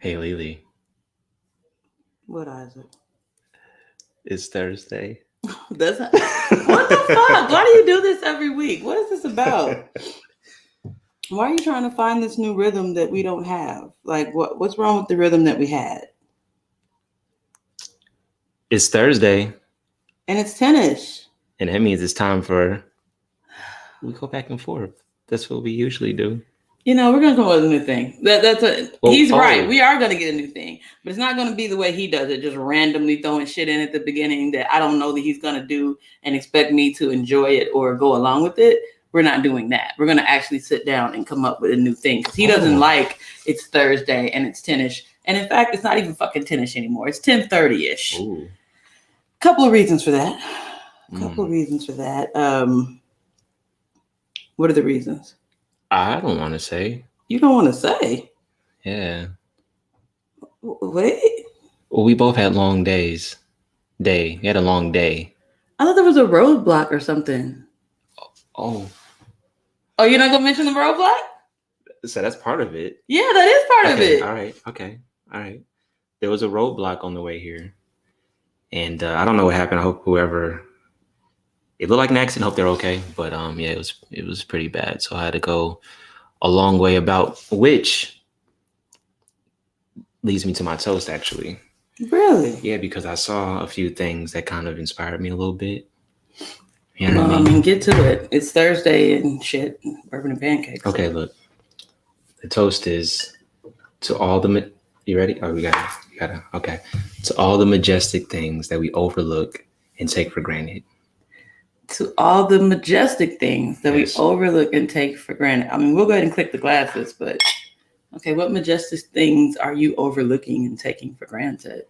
Hey, Lily, What, Isaac? it's Thursday. What the fuck? Why do you do this every week? What is this about? Why are you trying to find this new rhythm that we don't have? Like, what's wrong with the rhythm that we had? It's Thursday, And it's tennis. and that means it's time for we go back and forth. That's what we usually do. You know, we're gonna come up with a new thing. He's right. We are gonna get a new thing, but it's not gonna be the way he does it, just randomly throwing shit in at the beginning that I don't know that he's gonna do and expect me to enjoy it or go along with it. We're not doing that. We're gonna actually sit down and come up with a new thing because he doesn't like it's Thursday and it's 10ish, and in fact, it's not even fucking 10ish anymore. It's 10:30ish. Couple of reasons for that. What are the reasons? I don't want to say. You don't want to say? Yeah. Wait. Well, we both had long days. We had a long day. I thought there was a roadblock or something. Oh, you're not gonna mention the roadblock? So that's part of it. Yeah, that is part of it. All right. Okay. All right. There was a roadblock on the way here, and I don't know what happened. I hope whoever. It looked like an accident. Hope they're okay. But yeah, it was pretty bad. So I had to go a long way about, which leads me to my toast, actually. Really? Yeah, because I saw a few things that kind of inspired me a little bit. You know what I mean? Get to it. It's Thursday and shit. Bourbon and pancakes. Okay, look. The toast is to all the. You ready? Oh, we gotta. Okay. To all the majestic things that we overlook and take for granted. To all the majestic things that we overlook and take for granted. I mean, we'll go ahead and click the glasses, but okay, what majestic things are you overlooking and taking for granted?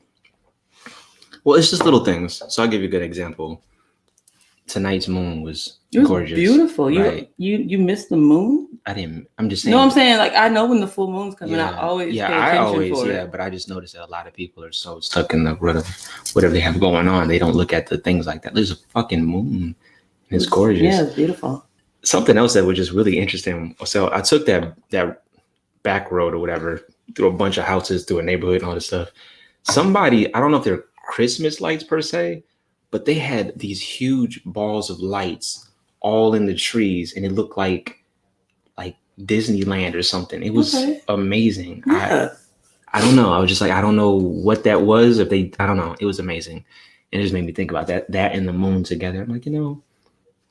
Well, it's just little things. So I'll give you a good example. Tonight's moon was gorgeous. Beautiful. Right? You missed the moon? I didn't. I'm just saying. No, I'm saying, like, I know when the full moon's coming. I always pay attention for it. But I just noticed that a lot of people are so stuck in the rut of whatever they have going on. They don't look at the things like that. There's a fucking moon. It's gorgeous. Yeah, it's beautiful. Something else that was just really interesting. So I took that back road or whatever through a bunch of houses, through a neighborhood and all this stuff. Somebody, I don't know if they're Christmas lights per se, but they had these huge balls of lights all in the trees, and it looked like Disneyland or something. It was amazing. Yeah. I don't know. I was just like, I don't know what that was. I don't know. It was amazing. And it just made me think about that and the moon together. I'm like,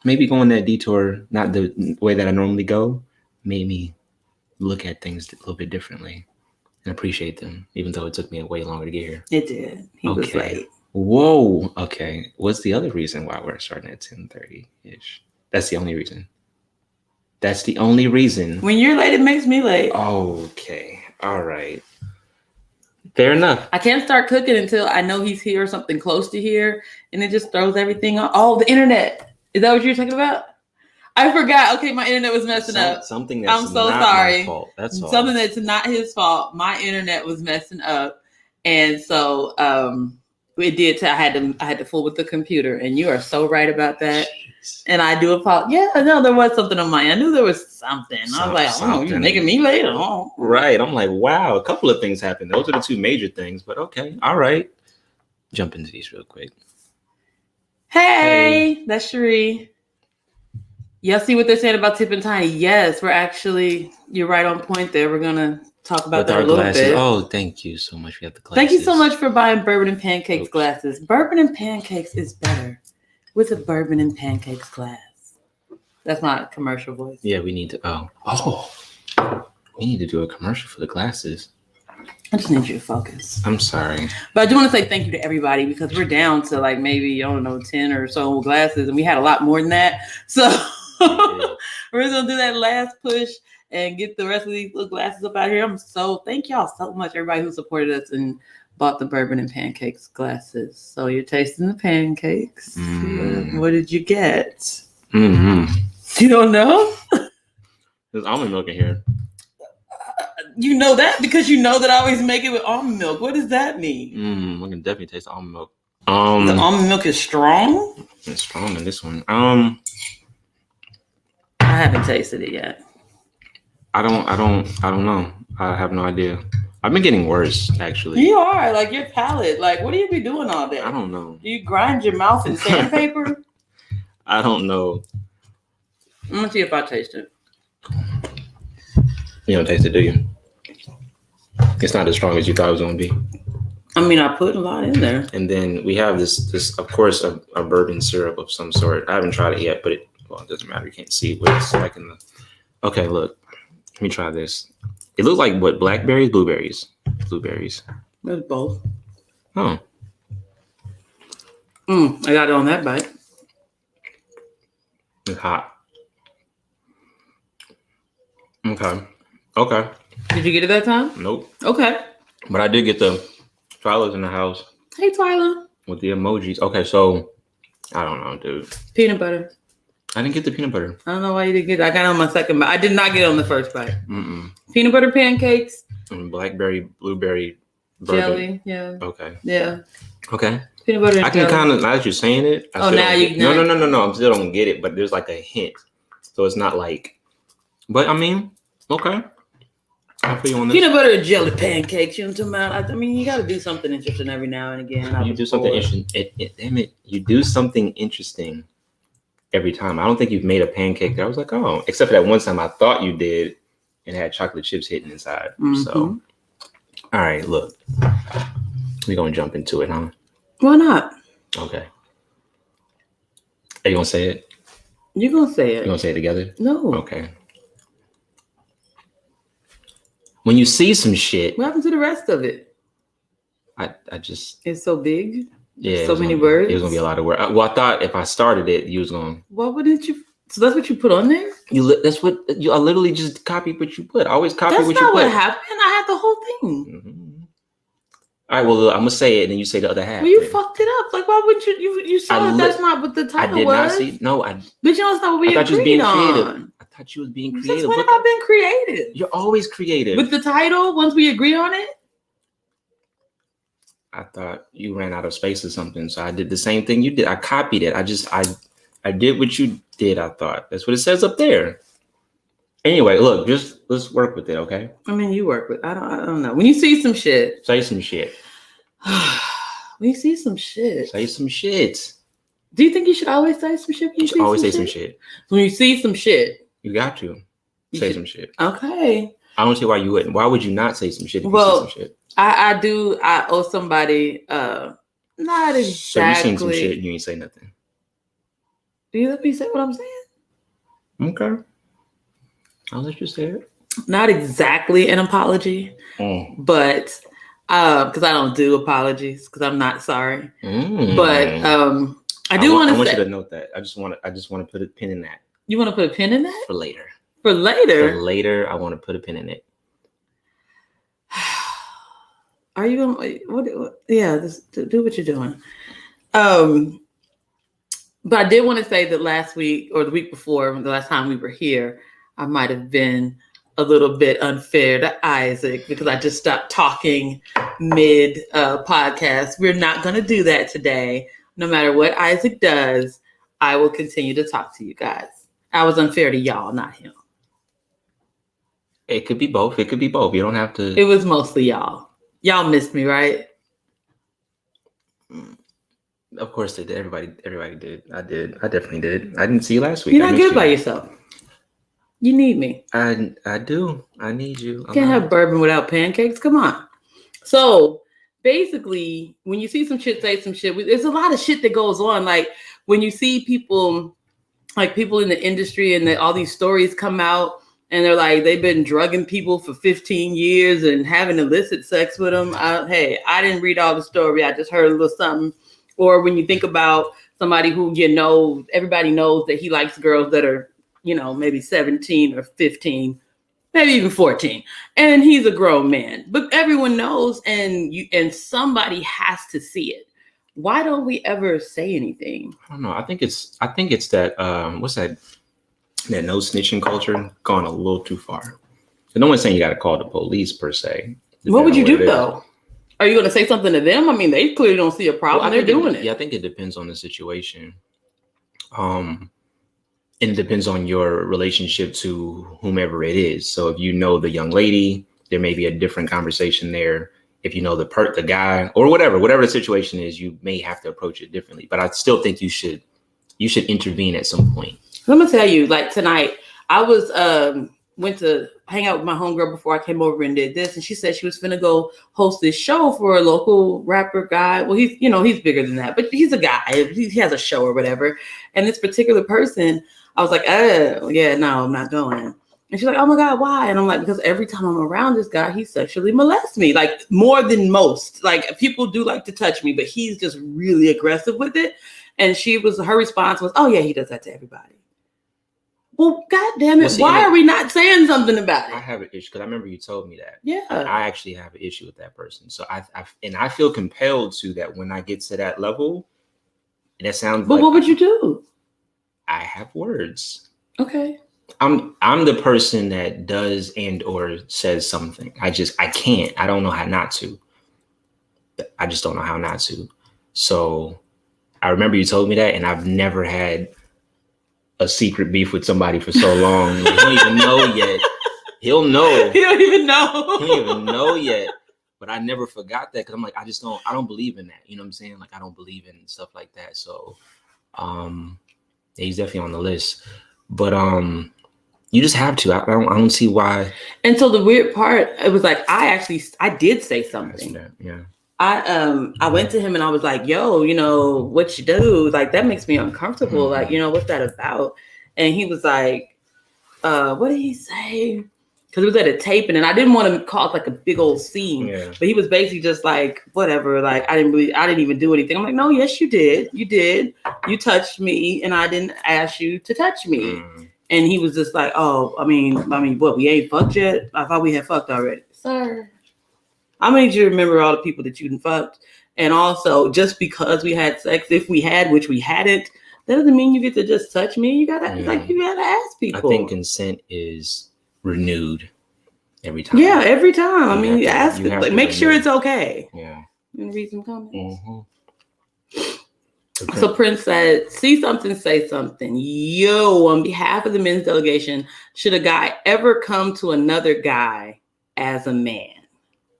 maybe going that detour, not the way that I normally go, made me look at things a little bit differently and appreciate them, even though it took me way longer to get here. It did. He was late. Whoa. Okay. What's the other reason why we're starting at 10:30-ish? That's the only reason. That's the only reason. When you're late, it makes me late. Okay. All right. Fair enough. I can't start cooking until I know he's here or something close to here, and it just throws everything off. Oh, the internet. Is that what you're talking about? I forgot. Okay, my internet was messing up. Something that's I'm so not sorry. My fault. That's all. Something that's not his fault. My internet was messing up, and so it did. I had to fool with the computer, and you are so right about that. Jeez. And I do apologize. Yeah, no, there was something on mine. I knew there was something. I was like, oh, you're making me late. Oh. Right. I'm like, wow, a couple of things happened. Those are the two major things, but okay. All right. Jump into these real quick. Hey, that's Cherie. Y'all see what they're saying about Tip and Tiny? Yes, you're right on point there. We're going to talk about that a little bit. Oh, thank you so much. We have the glasses. Thank you so much for buying Bourbon and Pancakes glasses. Bourbon and Pancakes is better with a Bourbon and Pancakes glass. That's not a commercial voice. Yeah, we need to. We need to do a commercial for the glasses. I just need you to focus. I'm sorry. But I do want to say thank you to everybody because we're down to like maybe, 10 or so glasses, and we had a lot more than that. So we're going to do that last push and get the rest of these little glasses up out here. Thank y'all so much, everybody who supported us and bought the Bourbon and Pancakes glasses. So you're tasting the pancakes. Mm. What did you get? Mm-hmm. You don't know? There's almond milk in here. You know that because you know that I always make it with almond milk. What does that mean? I can definitely taste the almond milk. The almond milk is strong? It's strong in this one. I haven't tasted it yet. I don't know. I have no idea. I've been getting worse, actually. You are like your palate. Like, what do you be doing all day? I don't know. Do you grind your mouth in sandpaper? I don't know. I'm gonna see if I taste it. You don't taste it, do you? It's not as strong as you thought it was gonna be. I mean, I put a lot in there. And then we have this of course, a bourbon syrup of some sort. I haven't tried it yet, but it doesn't matter. You can't see what it's like in the. Okay, look. Let me try this. It looks like what? Blackberries, blueberries. Blueberries. There's both. Oh. I got it on that bite. It's hot. Okay. Did you get it that time? Nope. Okay. But I did get the Twyla's in the house. Hey, Twyla. With the emojis. Okay, so I don't know, dude. Peanut butter. I didn't get the peanut butter. I don't know why you didn't get it. I got it on my second bite. I did not get it on the first bite. Peanut butter pancakes. And blackberry, blueberry, bourbon. Jelly. Yeah. Okay. Yeah. Okay. Peanut butter and I can jelly. kind of, now that you're saying it. Oh, now you No. I still don't get it, but there's like a hint. So it's not like, but I mean, okay. I'll put you on this. Peanut butter and jelly pancakes. You know what I'm talking about? I mean, you got to do something interesting every now and again. You do something interesting. Damn it. You do something interesting every time. I don't think you've made a pancake that I was like, oh, except for that one time I thought you did and had chocolate chips hidden inside. So, all right, look. We're going to jump into it, huh? Why not? Okay. Are you going to say it? You're going to say it. You going to say it together? No. Okay. When you see some shit. What happened to the rest of it? I just. It's so big. Yeah. So many words. It was going to be a lot of words. Well, I thought if I started it, you was going. Why wouldn't you? So that's what you put on there? That's what I literally just copied what you put. I always copy what you put. That's not what happened. I had the whole thing. Mm-hmm. All right, well, look, I'm going to say it and then you say the other half. Well, you fucked it up. Like, why wouldn't you? You saw that that's not what the title was. I did not see. No, But you know, it's not what we agreed being on. creative. I thought you was being creative. Since when have I been creative? You're always creative. With the title, once we agree on it? I thought you ran out of space or something. So I did the same thing you did. I copied it. I did what you did, I thought. That's what it says up there. Anyway, look, let's work with it, okay? I mean, you work with I don't know. When you see some shit. Say some shit. When you see some shit. Say some shit. Do you think you should always say some shit? You should always say some shit. When you see some shit. You got to say some shit. Okay. I don't see why you wouldn't. Why would you not say some shit if you see some shit? I do. I owe somebody not exactly. So you seen some shit and you ain't say nothing. Do you let me say what I'm saying? Okay. I'll let you say it. Not exactly an apology, but because I don't do apologies because I'm not sorry. But I do want to say. I want you to note that. I just want to put a pin in that. You want to put a pin in that? For later. For later? For later, I want to put a pin in it. Are you going to, what? Yeah, just do what you're doing. But I did want to say that last week or the week before, the last time we were here, I might have been a little bit unfair to Isaac because I just stopped talking mid podcast. We're not going to do that today. No matter what Isaac does, I will continue to talk to you guys. I was unfair to y'all, not him. It could be both. It could be both. You don't have to. It was mostly y'all. Y'all missed me, right? Of course they did. Everybody did. I did. I definitely did. I didn't see you last week. You're not good by yourself. You need me. I do. I need you. Can't have bourbon without pancakes. Come on. So basically, when you see some shit, say some shit. There's a lot of shit that goes on. Like when you see people, like people in the industry, and all these stories come out, and they're like they've been drugging people for 15 years and having illicit sex with them. Hey, I didn't read all the story. I just heard a little something. Or when you think about somebody who everybody knows that he likes girls that are, maybe 17 or 15, maybe even 14, and he's a grown man. But everyone knows, and somebody has to see it. Why don't we ever say anything? I don't know. I think it's that what's that no snitching culture gone a little too far. And no one's saying you got to call the police per se. What would you do though? Are you going to say something to them? I mean, they clearly don't see a problem. They're doing it. Yeah, I think it depends on the situation. And it depends on your relationship to whomever it is. So if you know the young lady there may be a different conversation there. If you know the guy or whatever the situation is, you may have to approach it differently. But I still think you should intervene at some point. I'm gonna tell you, like tonight, I was went to hang out with my homegirl before I came over and did this, and she said she was finna go host this show for a local rapper guy. Well, he's bigger than that, but he's a guy. He has a show or whatever. And this particular person, I was like, oh yeah, no, I'm not going. And she's like, oh my God, why? And I'm like, because every time I'm around this guy, he sexually molests me, like more than most. Like people do like to touch me, but he's just really aggressive with it. And her response was, oh yeah, he does that to everybody. Well, God damn it, why are we not saying something about it? I have an issue because I remember you told me that. Yeah. I actually have an issue with that person. So I feel compelled to that when I get to that level. And that sounds But what would you do? I have words. Okay. I'm the person that does and or says something. I can't. I don't know how not to. I just don't know how not to. So I remember you told me that, and I've never had a secret beef with somebody for so long. He don't even know yet. He'll know. He don't even know. He don't even know yet. But I never forgot that because I'm like, I don't believe in that. You know what I'm saying? Like I don't believe in stuff like that. So yeah, he's definitely on the list. But you just have to. I don't see why. And so the weird part, it was like I did say something. Yeah. I went to him and I was like, yo, what you do? Like, that makes me uncomfortable. Mm-hmm. Like, what's that about? And he was like, what did he say? Because it was at a taping and I didn't want to cause like a big old scene. Yeah. But he was basically just like, whatever. Like, I didn't even do anything. I'm like, no, yes, you did. You did. You touched me and I didn't ask you to touch me. Mm. And he was just like, oh, I mean, what? We ain't fucked yet? I thought we had fucked already. Sir. I made you remember all the people that you done fucked. And also, just because we had sex, if we had, which we hadn't, that doesn't mean you get to just touch me. You gotta ask people. I think consent is renewed every time. Yeah, every time. You ask, make sure it's okay. Yeah. You want to read some comments? Mm-hmm. So Prince said, see something, say something. Yo, on behalf of the men's delegation, should a guy ever come to another guy as a man?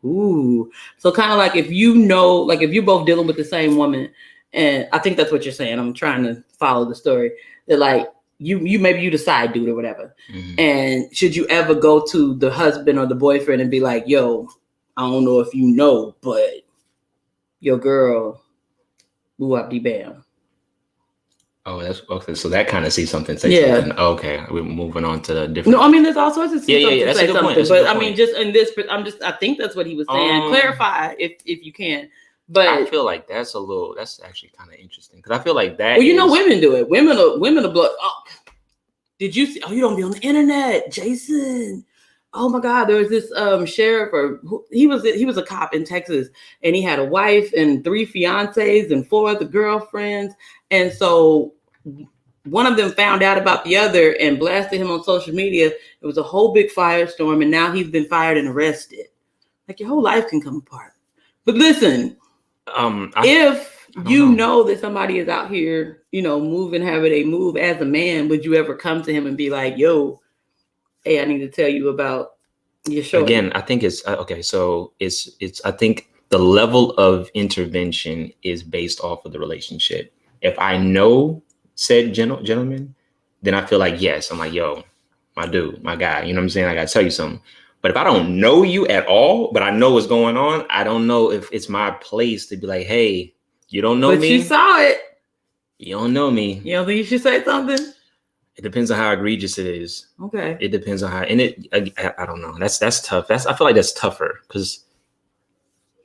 Ooh. So kind of like if you're both dealing with the same woman, and I think that's what you're saying. I'm trying to follow the story. That like you maybe you the side dude or whatever. Mm-hmm. And should you ever go to the husband or the boyfriend and be like, yo, I don't know if you know, but your girl, bam. Oh, that's okay. So that kind of see something, say something. Okay, we're moving on to the different. No, I mean there's all sorts of see something, that's say a good something. Point. But I mean, just in this, I think that's what he was saying. Clarify if you can. But I feel like that's actually kind of interesting because I feel like that. Well, women do it. Women are blood. Oh, did you see? Oh, you don't be on the internet, Jason. Oh my God, there was this sheriff, he was a cop in Texas, and he had a wife and 3 fiancés and 4 other girlfriends, and so one of them found out about the other and blasted him on social media. It was a whole big firestorm, and now he's been fired and arrested. Like your whole life can come apart. But listen, if you know that somebody is out here, moving however they move as a man, would you ever come to him and be like, yo, hey, I need to tell you about your show? Again, I think it's okay. So it's I think the level of intervention is based off of the relationship. If I know said gentleman, then I feel like, yes, I'm like, yo, my dude, my guy, you know what I'm saying? I got to tell you something. But if I don't know you at all, but I know what's going on, I don't know if it's my place to be like, hey, you don't know me. But you saw it. You don't know me. You don't think you should say something? It depends on how egregious it is. Okay. It depends on how, and I don't know. That's tough. I feel like that's tougher because,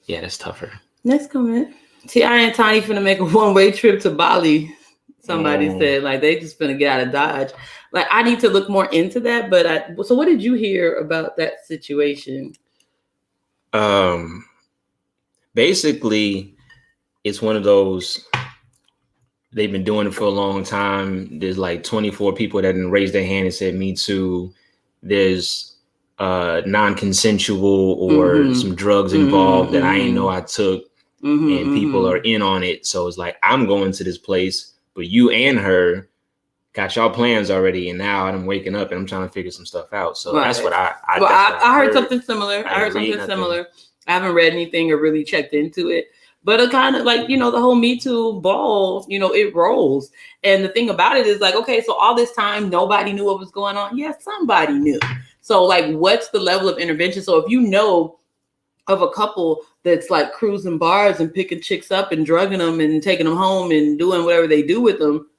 yeah, that's tougher. Next comment. T.I. and Tiny finna make a one-way trip to Bali. Somebody said like they just finna get out of Dodge. Like I need to look more into that. But so what did you hear about that situation? Basically, it's one of those. They've been doing it for a long time. There's like 24 people that didn't raise their hand and said, me too. There's non-consensual or some drugs involved that I didn't know I took. And people are in on it. So it's like, I'm going to this place, but you and her got y'all plans already, and now I'm waking up and I'm trying to figure some stuff out. So that's what I heard something similar. I heard something similar. I haven't read anything or really checked into it. But it kind of like, the whole Me Too ball, it rolls. And the thing about it is like, okay, so all this time, nobody knew what was going on. Yeah, somebody knew. So like, what's the level of intervention? So if you know of a couple that's like cruising bars and picking chicks up and drugging them and taking them home and doing whatever they do with them,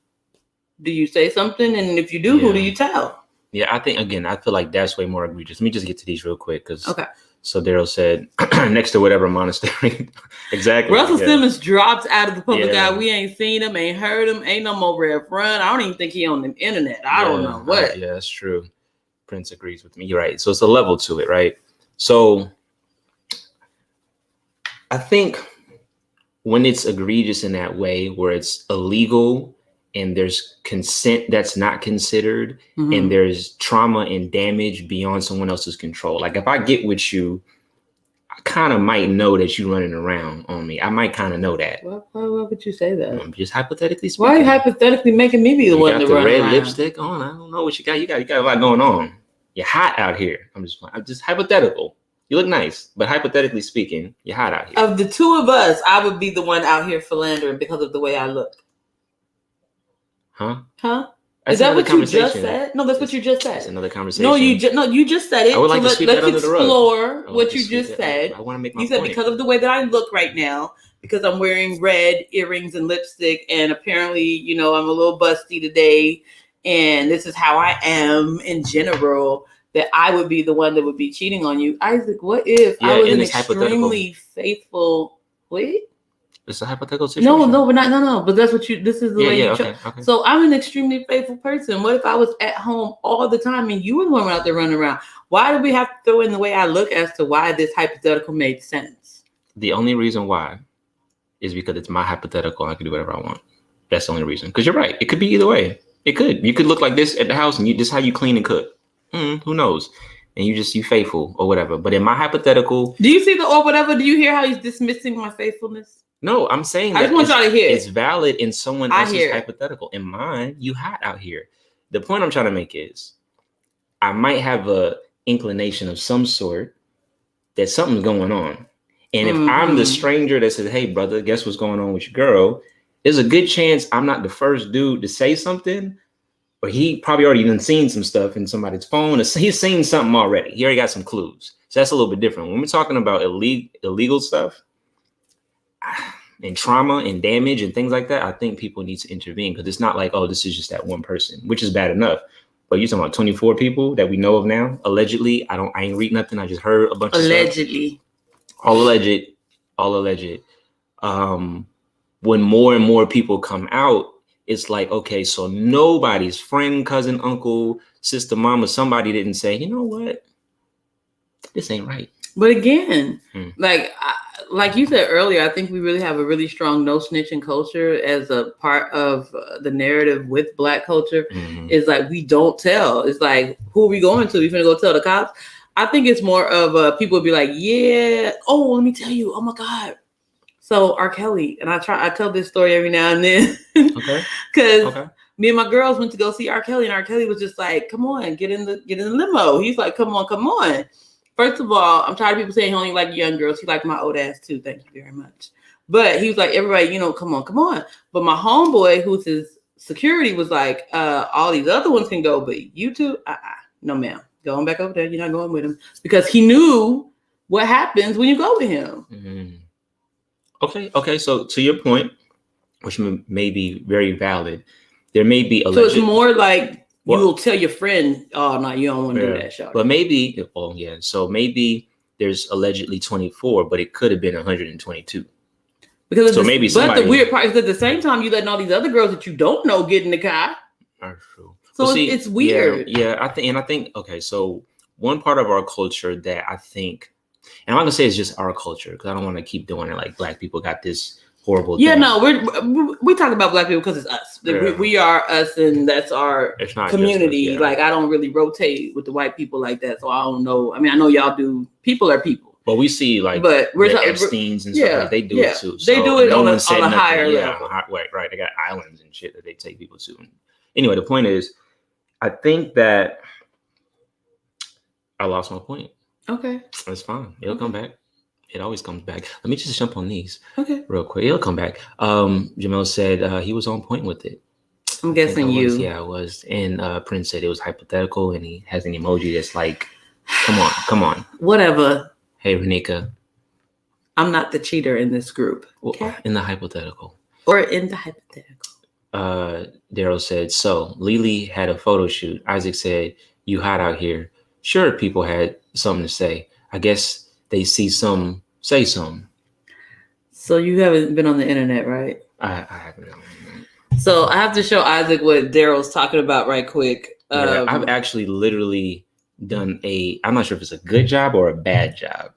do you say something? And if you do, who do you tell? Yeah, I think, again, I feel like that's way more egregious. Let me just get to these real quick. Okay. So Daryl said, next to whatever monastery. Exactly. Russell Simmons dropped out of the public eye. We ain't seen him, ain't heard him, ain't no more Red Front. I don't even think he on the internet. I don't know what. Yeah, that's true. Prince agrees with me. You're right. So it's a level to it, right? So I think when it's egregious in that way, where it's illegal and there's consent that's not considered, and there's trauma and damage beyond someone else's control. Like if I get with you, I kind of might know that you're running around on me. I might kind of know that. Why would you say that? I'm just hypothetically speaking. Why are you hypothetically making me be the one to run around? You got the red lipstick on. I don't know what you got. You got a lot going on. You're hot out here. I'm just hypothetical. You look nice, but hypothetically speaking, you're hot out here. Of the two of us, I would be the one out here philandering because of the way I look. Huh? Is that what you just said? No, that's what you just said. That's another conversation. No, you just said it. I would like to sweep that under the rug. Explore what you just said. I want to make my point. You said because of the way that I look right now, because I'm wearing red earrings and lipstick, and apparently, I'm a little busty today, and this is how I am in general, that I would be the one that would be cheating on you. Isaac, what if I was an extremely faithful... Wait? It's a hypothetical situation. No, but that's what this is the way you okay. So I'm an extremely faithful person. What if I was at home all the time and you were the one out there running around? Why do we have to throw in the way I look as to why this hypothetical made sense? The only reason why is because it's my hypothetical and I can do whatever I want. That's the only reason. Because you're right. It could be either way. It could. You could look like this at the house and this is how you clean and cook. Who knows? And you faithful or whatever. But in my hypothetical... Do you see the or whatever? Do you hear how he's dismissing my faithfulness? No, I'm saying that I just want y'all to hear it's valid in someone else's hypothetical. In mine, you hot out here. The point I'm trying to make is I might have a inclination of some sort that something's going on. And if I'm the stranger that says, hey, brother, guess what's going on with your girl? There's a good chance I'm not the first dude to say something, but he probably already done seen some stuff in somebody's phone. He's seen something already. He already got some clues. So that's a little bit different. When we're talking about illegal stuff, and trauma and damage and things like that, I think people need to intervene because it's not like, oh, this is just that one person, which is bad enough. But you're talking about 24 people that we know of now, allegedly. I ain't read nothing. I just heard a bunch of stuff. All alleged. When more and more people come out, it's like, okay, so nobody's friend, cousin, uncle, sister, mama, somebody didn't say, you know what? This ain't right. But again, like you said earlier, I think we really have a really strong no snitching culture as a part of the narrative with Black culture. Is like, we don't tell. It's like, who are we going to? We finna go tell the cops? I think it's more of people would be like, yeah, oh, let me tell you. Oh my God. So R. Kelly, and I tell this story every now and then. Okay. Because me and my girls went to go see R. Kelly, and R. Kelly was just like, come on, get in the limo. He's like, come on. First of all, I'm tired of people saying he only like young girls. He liked my old ass too. Thank you very much. But he was like, everybody, come on. But my homeboy, who's his security, was like, all these other ones can go, but you two, no ma'am. Going back over there. You're not going with him. Because he knew what happens when you go with him. Okay. So to your point, which may be very valid, there may be so it's more like, you will tell your friend, oh, no, you don't want to do that, shot. But maybe, so maybe there's allegedly 24, but it could have been 122. Because so maybe somebody... But the weird part is at the same time, you're letting all these other girls that you don't know get in the car. That's true. So it's weird. Yeah, I think, okay, so one part of our culture that I think, and I'm not going to say it's just our culture, because I don't want to keep doing it like Black people got this horrible thing. No, we talk about Black people because it's us. We are us, and that's our community. Like, I don't really rotate with the white people like that, so I don't know. I mean, I know y'all do. People are people. But we see like but we're the Epsteins and stuff. Like, they do it too. So they do it on a higher level. Right. They got islands and shit that they take people to. Anyway, the point is, I think that I lost my point. Okay. That's fine. It'll come back. It always comes back. Let me just jump on these real quick. It'll come back. Jamel said he was on point with it. I'm guessing you. Yeah, I was. And Prince said it was hypothetical, and he has an emoji that's like, come on. Whatever. Hey, Renika. I'm not the cheater in this group. Okay? In the hypothetical. Or in the hypothetical. Daryl said, so Lily had a photo shoot. Isaac said, you hot out here. Sure, people had something to say. I guess they see some, say some. So you haven't been on the internet, right? I haven't been on the internet. So I have to show Isaac what Daryl's talking about right quick. Yeah, I've actually literally done I'm not sure if it's a good job or a bad job.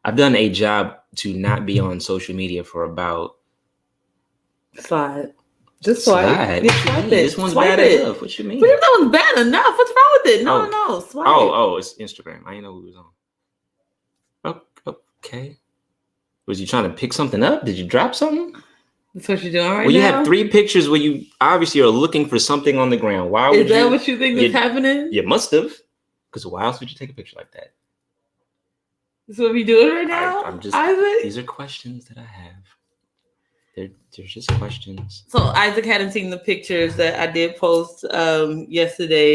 I've done a job to not be on social media for about... Slide. Just swipe. This one's bad enough. What you mean? That one's bad enough. What's wrong with it? No. Swipe. Oh, it's Instagram. I didn't know who was on. Okay. Was you trying to pick something up? Did you drop something? That's what you're doing right now? Well, you have 3 pictures where you obviously are looking for something on the ground. Why would Is that what you think is happening? You must have. Because why else would you take a picture like that? That's what we doing right now? I'm just... Isaac? These are questions that I have. They're just questions. So Isaac hadn't seen the pictures that I did post yesterday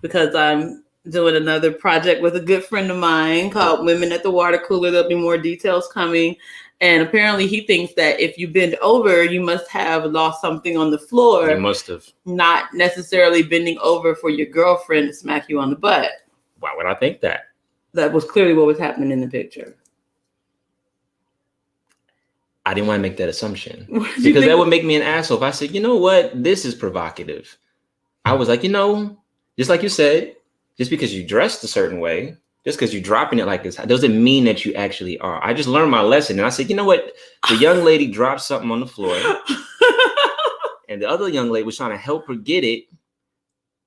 because I'm doing another project with a good friend of mine called Women at the Water Cooler. There'll be more details coming. And apparently he thinks that if you bend over, you must have lost something on the floor. You must have. Not necessarily bending over for your girlfriend to smack you on the butt. Why would I think that? That was clearly what was happening in the picture. I didn't want to make that assumption because that would make me an asshole. If I said, you know what, this is provocative. I was like, just like you said, just because you dressed a certain way, just because you're dropping it like this, doesn't mean that you actually are. I just learned my lesson. And I said, you know what, the young lady dropped something on the floor and the other young lady was trying to help her get it.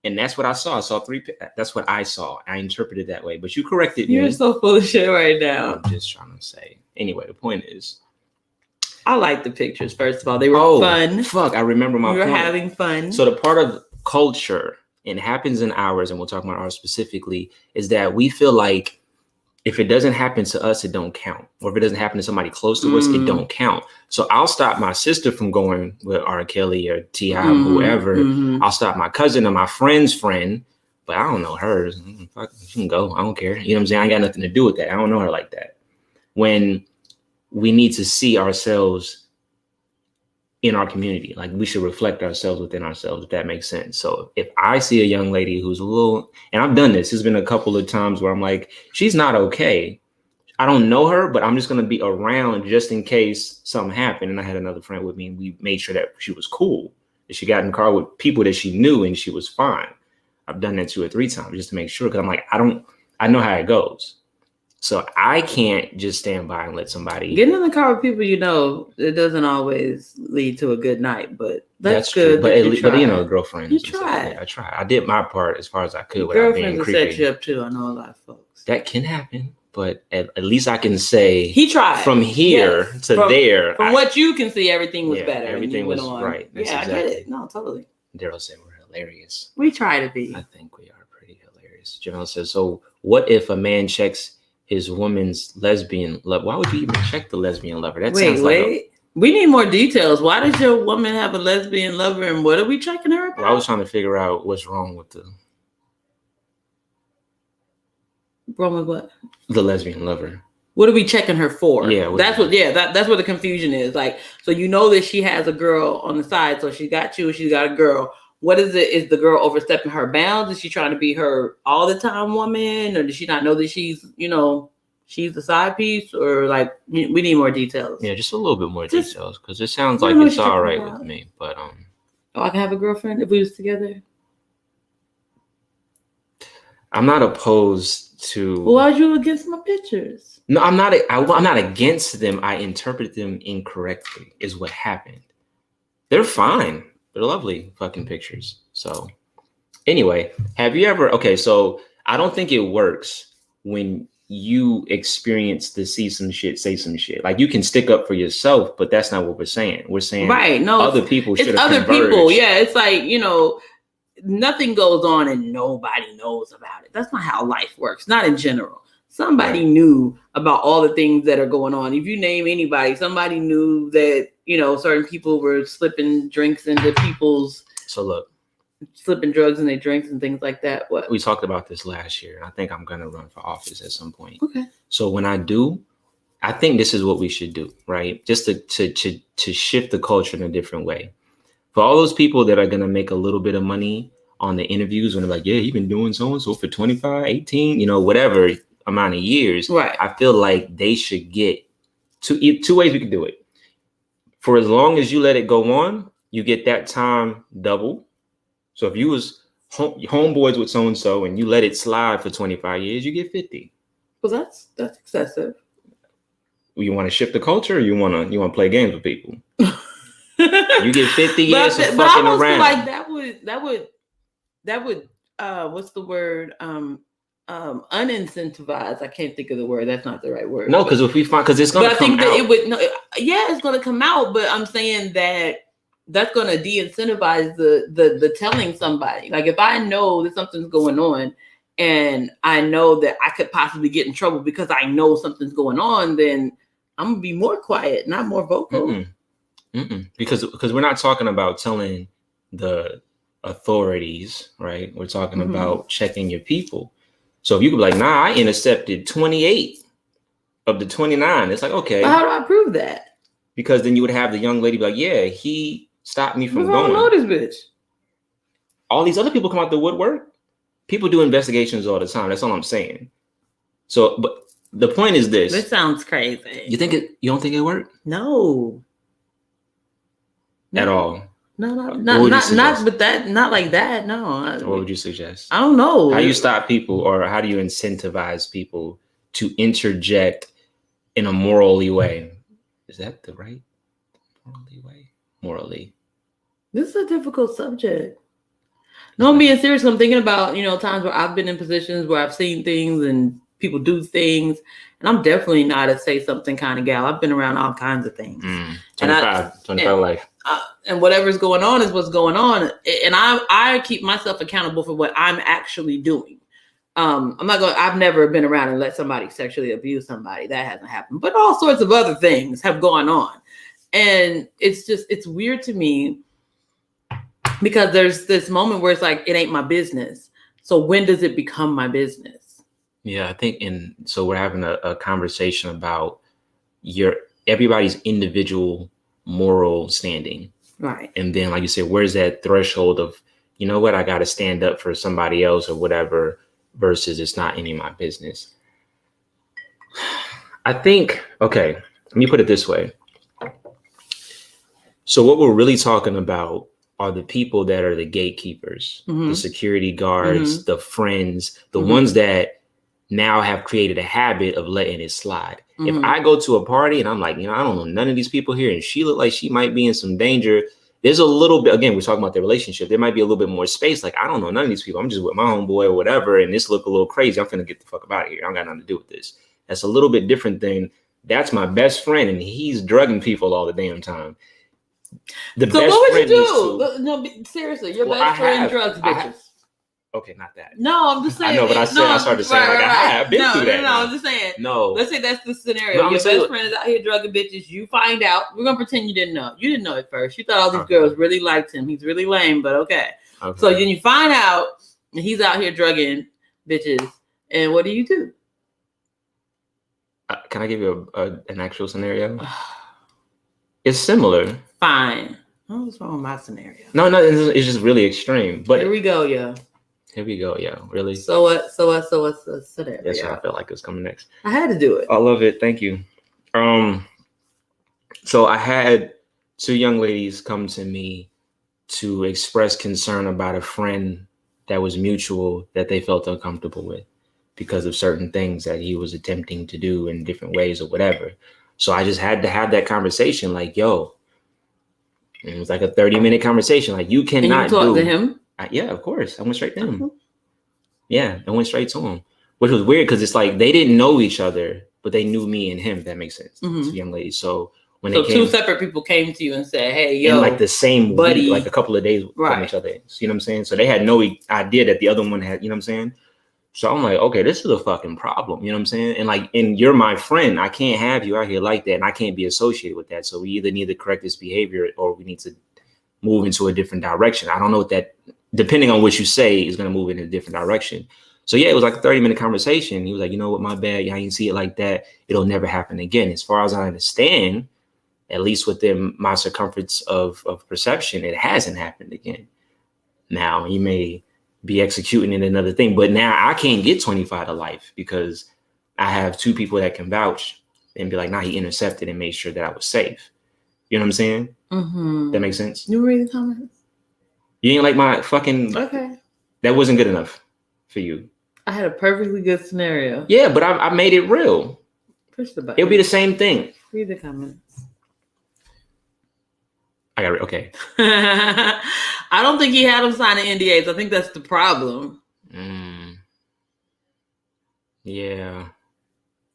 And that's what I saw. I saw 3. That's what I saw. I interpreted that way, but you corrected me. You're so full of shit right now. I'm just trying to say. Anyway, the point is, I like the pictures, first of all. They were fun. Fuck, I remember my point. We were having fun. So the part of culture, and it happens in ours, and we'll talk about ours specifically, is that we feel like if it doesn't happen to us, it don't count. Or if it doesn't happen to somebody close to us, it don't count. So I'll stop my sister from going with R. Kelly or T.I. or whoever. I'll stop my cousin or my friend's friend, but I don't know hers. Fuck, she can go. I don't care. You know what I'm saying? I ain't got nothing to do with that. I don't know her like that. When we need to see ourselves in our community. Like we should reflect ourselves within ourselves, if that makes sense. So if I see a young lady who's a little, and I've done this, there's been a couple of times where I'm like, she's not okay. I don't know her, but I'm just going to be around just in case something happened. And I had another friend with me and we made sure that she was cool. That she got in the car with people that she knew and she was fine. I've done that 2 or 3 times just to make sure. Cause I'm like, I know how it goes. So I can't just stand by and let somebody... Getting in the car with people it doesn't always lead to a good night, but that's true. good. But girlfriends. You tried. I tried. I did my part as far as I could without being creepy. Girlfriends set you up too. I know a lot of folks. That can happen, but at least I can say... He tried. From here to there. From what you can see, everything was better. Everything was right. That's exactly. I get it. No, totally. Daryl said we're hilarious. We try to be. I think we are pretty hilarious. Jamel says, so what if a man checks his woman's lesbian love? Why would you even check the lesbian lover? That sounds like we need more details. Why does your woman have a lesbian lover and what are we checking her about? Well, I was trying to figure out what's wrong with wrong with what? The lesbian lover. What are we checking her for? Yeah. That's what the confusion is. Like, so you know that she has a girl on the side, so she got you and she's got a girl. What is it? Is the girl overstepping her bounds? Is she trying to be her all the time woman? Or does she not know that she's the side piece? Or like, we need more details. Yeah, just a little bit more details. Because it sounds like it's all right with me. But I can have a girlfriend if we was together? I'm not opposed to... Well, why are you against my pictures? No, I'm not against them. I interpret them incorrectly is what happened. They're fine. They're lovely fucking pictures. So anyway, have you ever... Okay, so I don't think it works when you experience to see some shit, say some shit. Like you can stick up for yourself, but that's not what we're saying. We're saying right. No, other people should have other converged. people. Yeah, it's like, nothing goes on and nobody knows about it. That's not how life works. Not in general. Somebody knew about all the things that are going on. If you name anybody, somebody knew that, certain people were slipping drinks into people's. So look. Slipping drugs in their drinks and things like that. What? We talked about this last year, and I think I'm going to run for office at some point. Okay. So when I do, I think this is what we should do, right? Just to shift the culture in a different way. For all those people that are going to make a little bit of money on the interviews when they're like, yeah, you've been doing so-and-so for 25, 18, whatever amount of years. Right. I feel like they should get two ways we can do it. For as long as you let it go on, you get that time double. So if you was homeboys with so-and-so and you let it slide for 25 years, you get 50. Well, that's excessive. You want to shift the culture, or you want to play games with people? You get 50 years of fucking around. Like that would what's the word? Unincentivize. I can't think of the word. That's not the right word. No, because if we find, because it's gonna come out. But I think that it would. No, yeah, it's gonna come out. But I'm saying that's going to de-incentivize the telling somebody. Like if I know that something's going on and I know that I could possibly get in trouble because I know something's going on, then I'm going to be more quiet, not more vocal. Because we're not talking about telling the authorities, right? We're talking about checking your people. So if you could be like, nah, I intercepted 28 of the 29. It's like, okay. But how do I prove that? Because then you would have the young lady be like, yeah, he stopped me from going. I don't know this bitch. All these other people come out the woodwork. People do investigations all the time. That's all I'm saying. So, but the point is this. This sounds crazy. You don't think it worked? No. At all? No, not with that, not like that. No. What would you suggest? I don't know. How do you stop people, or how do you incentivize people to interject in a morally way? Is that the right morally way? Morally. This is a difficult subject. No, I'm being serious. I'm thinking about, times where I've been in positions where I've seen things and people do things. And I'm definitely not a say something kind of gal. I've been around all kinds of things. 25 life. And whatever's going on is what's going on. And I keep myself accountable for what I'm actually doing. I've never been around and let somebody sexually abuse somebody. That hasn't happened. But all sorts of other things have gone on. And it's weird to me because there's this moment where it's like, it ain't my business. So when does it become my business? Yeah, I think so we're having a conversation about everybody's individual moral standing. Right. And then, like you said, where's that threshold of, you know what, I got to stand up for somebody else or whatever, versus it's not any of my business. I think, okay, let me put it this way. So what we're really talking about are the people that are the gatekeepers, the security guards, the friends, the ones that now have created a habit of letting it slide. If I go to a party and I'm like, I don't know none of these people here, and she look like she might be in some danger, there's a little bit, again, we're talking about their relationship. There might be a little bit more space. Like, I don't know none of these people. I'm just with my homeboy or whatever, and this look a little crazy. I'm finna get the fuck up out of here. I don't got nothing to do with this. That's a little bit different than that's my best friend, and he's drugging people all the damn time. So what would you do? No, seriously, your best friend drugs bitches. Okay, not that. No, I'm just saying. I know, but I started saying I've been through that. No, I'm just saying. No. Let's say that's the scenario. Your best friend is out here drugging bitches. You find out. We're gonna pretend you didn't know. You didn't know at first. You thought all these girls really liked him. He's really lame, but okay. So then you find out he's out here drugging bitches, and what do you do? Can I give you an actual scenario? It's similar. Fine. What's wrong with my scenario? No, it's just really extreme. But here we go, yo. Here we go, yo. Really? So what's the scenario? That's what I felt like was coming next. I had to do it. I love it. Thank you. So I had two young ladies come to me to express concern about a friend that was mutual that they felt uncomfortable with because of certain things that he was attempting to do in different ways or whatever. So I just had to have that conversation like, yo, it was like a 30-minute conversation. Like, you cannot and you talked to him? Yeah, of course. I went straight to him. Yeah, I went straight to him. which was weird because it's like they didn't know each other, but they knew me and him. If that makes sense. Mm-hmm. Two young ladies. So when so they came, two separate people came to you and said, "Hey, yo," in like the same buddy, week, like a couple of days from each other. You know what I'm saying? So they had no idea that the other one had. You know what I'm saying? So I'm like, okay, this is a fucking problem. You know what I'm saying? And like, and you're my friend. I can't have you out here like that, and I can't be associated with that. So we either need to correct this behavior, or we need to move into a different direction. I don't know what that, depending on what you say, is going to move in a different direction. So yeah, it was like a 30-minute conversation. He was like, you know what, my bad. I didn't see it like that. It'll never happen again. As far as I understand, at least within my circumference of perception, it hasn't happened again. Now he may be executing in another thing, but now I can't get 25 to life because I have two people that can vouch and be like, nah, he intercepted and made sure that I was safe. You know what I'm saying? Mm-hmm. That makes sense. You read the comments? You ain't like my fucking. Okay. That wasn't good enough for you. I had a perfectly good scenario. Yeah, but I made it real. Push the button. It'll be the same thing. Read the comments. I got it. Okay. I don't think he had him signing NDAs. I think that's the problem. Yeah.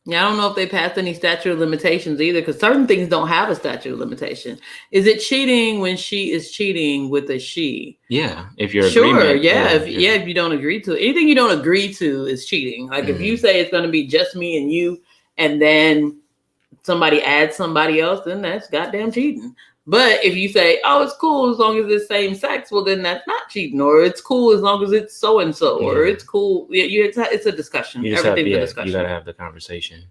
Yeah, I don't know if they passed any statute of limitations either, because certain things don't have a statute of limitation. Is it cheating when she is cheating with a she? Yeah, if you're sure, if you don't agree to it. Anything you don't agree to is cheating. Like if you say it's going to be just me and you, and then somebody adds somebody else, then that's goddamn cheating. But if you say, oh, it's cool as long as it's same sex, well, then that's not cheating. Or it's cool as long as it's so-and-so. Or it's cool. It's a discussion. Everything's a discussion. You got to have the conversation.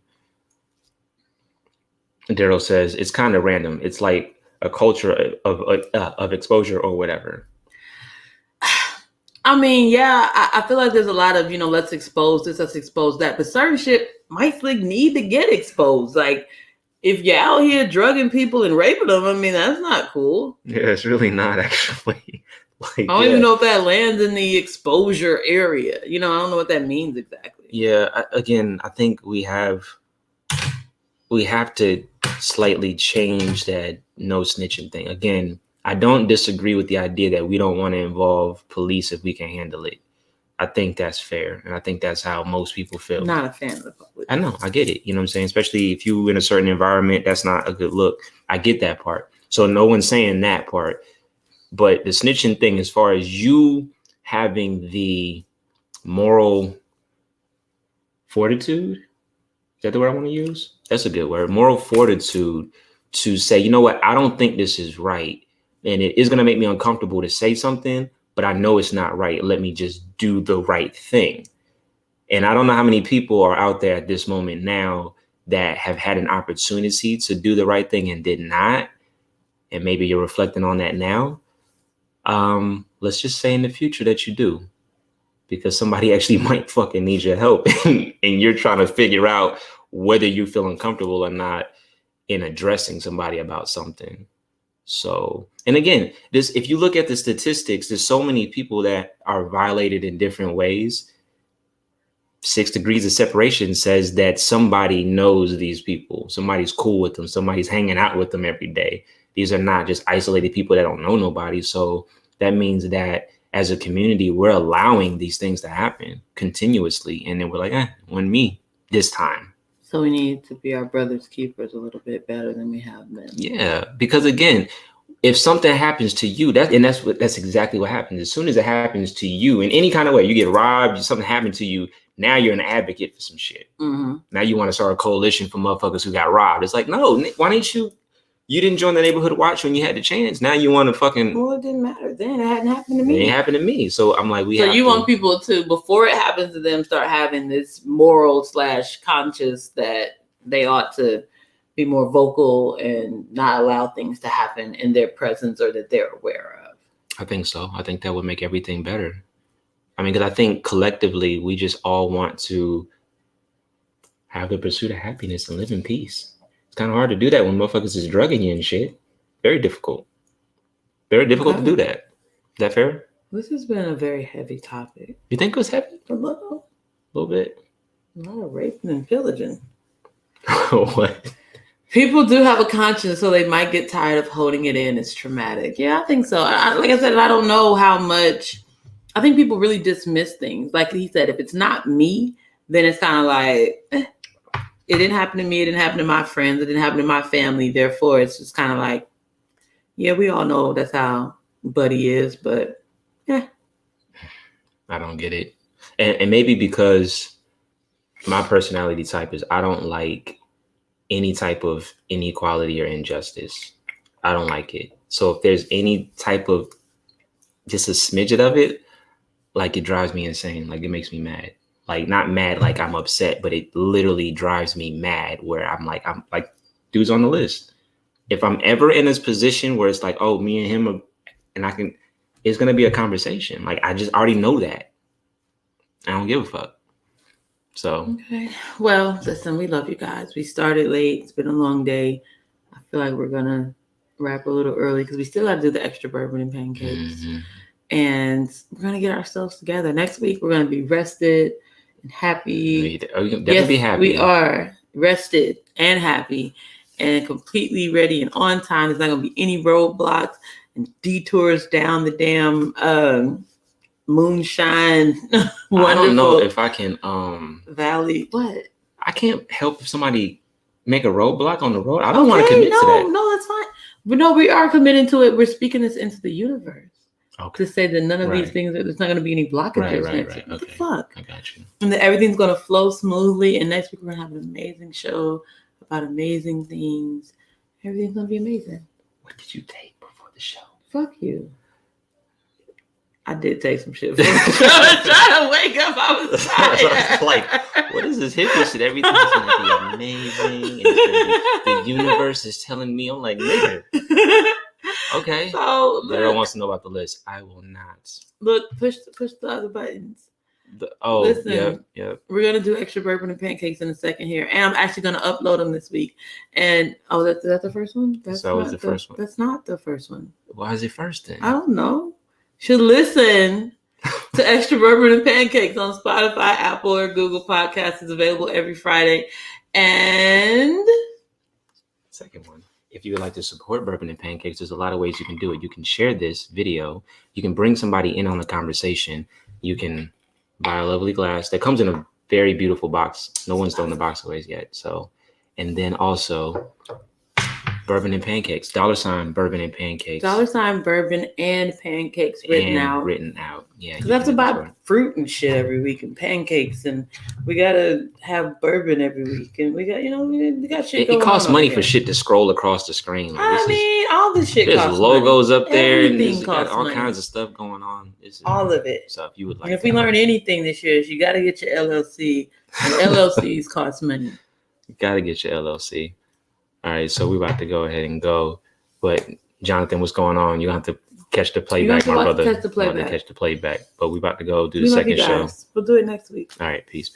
Daryl says, it's kind of random. It's like a culture of exposure or whatever. I mean, yeah, I feel like there's a lot of, let's expose this, let's expose that. But certain shit might need to get exposed. Like, if you're out here drugging people and raping them, I mean, that's not cool. Yeah, it's really not, actually. I don't even know if that lands in the exposure area. I don't know what that means exactly. Yeah, again, I think we have to slightly change that no snitching thing. Again, I don't disagree with the idea that we don't want to involve police if we can handle it. I think that's fair. And I think that's how most people feel. Not a fan of the public. I know. I get it. You know what I'm saying? Especially if you in a certain environment, that's not a good look. I get that part. So no one's saying that part. But the snitching thing, as far as you having the moral fortitude, is that the word I want to use? That's a good word. Moral fortitude to say, you know what? I don't think this is right. And it is going to make me uncomfortable to say something, but I know it's not right. Let me just do the right thing. And I don't know how many people are out there at this moment now that have had an opportunity to do the right thing and did not. And maybe you're reflecting on that now. Let's just say in the future that you do, because somebody actually might fucking need your help and you're trying to figure out whether you feel uncomfortable or not in addressing somebody about something. So, and again, if you look at the statistics, there's so many people that are violated in different ways. 6 degrees of separation says that somebody knows these people. Somebody's cool with them. Somebody's hanging out with them every day. These are not just isolated people that don't know nobody. So that means that as a community, we're allowing these things to happen continuously. And then we're like, when me this time. So we need to be our brother's keepers a little bit better than we have been. Yeah, because again, if something happens to you, that's exactly what happens. As soon as it happens to you in any kind of way, you get robbed, something happened to you, now you're an advocate for some shit. Mm-hmm. Now you want to start a coalition for motherfuckers who got robbed. It's like, no, why didn't you didn't join the neighborhood watch when you had the chance. Now you want to fucking. Well, it didn't matter then. It hadn't happened to me. It ain't happened to me. So I'm like, want people to, before it happens to them, start having this moral / conscious that they ought to be more vocal and not allow things to happen in their presence or that they're aware of. I think so. I think that would make everything better. I mean, because I think collectively we just all want to have the pursuit of happiness and live in peace. It's kind of hard to do that when motherfuckers is drugging you and shit. Very difficult. Very difficult to do that. Is that fair? This has been a very heavy topic. You think it was heavy? A little bit. A lot of raping and pillaging. What? People do have a conscience, so they might get tired of holding it in. It's traumatic. Yeah, I think so. Like I said, I don't know how much. I think people really dismiss things. Like he said, if it's not me, then it's kind of like, it didn't happen to me. It didn't happen to my friends. It didn't happen to my family. Therefore, it's just kind of like, yeah, we all know that's how Buddy is, but yeah. I don't get it. And maybe because my personality type is I don't like any type of inequality or injustice. I don't like it. So if there's any type of just a smidget of it, like it drives me insane. Like it makes me mad. Like not mad like I'm upset, but it literally drives me mad where I'm like dude's on the list. If I'm ever in this position where it's like, oh, me and him and it's gonna be a conversation. Like I just already know that. I don't give a fuck. So okay. Well, listen, we love you guys. We started late. It's been a long day. I feel like we're gonna wrap a little early because we still have to do the extra bourbon and pancakes. Mm-hmm. And we're gonna get ourselves together. Next week we're gonna be rested and happy. Definitely be happy. We are rested and happy and completely ready and on time. There's not gonna be any roadblocks and detours down the damn moonshine. I don't know if I can valley. What? I can't help if somebody make a roadblock on the road. I don't want to commit to that. No, that's fine. But no, we are committing to it. We're speaking this into the universe. Okay. To say that none of these things, there's not going to be any blockages. Right. What the fuck? I got you. And that everything's going to flow smoothly. And next week we're going to have an amazing show about amazing things. Everything's going to be amazing. What did you take before the show? Fuck you. I did take some shit. I was trying to wake up. I was tired. Like, what is this hippie shit? Everything's going to be amazing. And the universe is telling me. I'm like, nigga. Okay. So Daryl wants to know about the list. I will not. Look, push the other buttons. Listen, yeah. We're gonna do extra bourbon and pancakes in a second here, and I'm actually gonna upload them this week. And that's the first one. That's the first one. That's not the first one. Why is it first then? I don't know. Should listen to Extra Bourbon and Pancakes on Spotify, Apple, or Google Podcasts. It's available every Friday. And second one. If you would like to support Bourbon and Pancakes, there's a lot of ways you can do it. You can share this video. You can bring somebody in on the conversation. You can buy a lovely glass that comes in a very beautiful box. No one's thrown the box away yet. So, and then also Bourbon and Pancakes, $ Bourbon and Pancakes. $ Bourbon and Pancakes written out. Yeah. Because I have to buy fruit and shit every week and pancakes, and we gotta have bourbon every week, and we got we got shit. It costs money for shit to scroll across the screen. Like, all this shit. There's logos money up there, everything and got all kinds of stuff going on. All of it. So if you would like, and if we learn anything this year, is you got to get your LLC. And LLCs cost money. You got to get your LLC. All right, so we're about to go ahead and go. But Jonathan, what's going on? You have to catch the playback, my brother. Catch the playback. But we're about to go do the second show. We'll do it next week. All right, peace.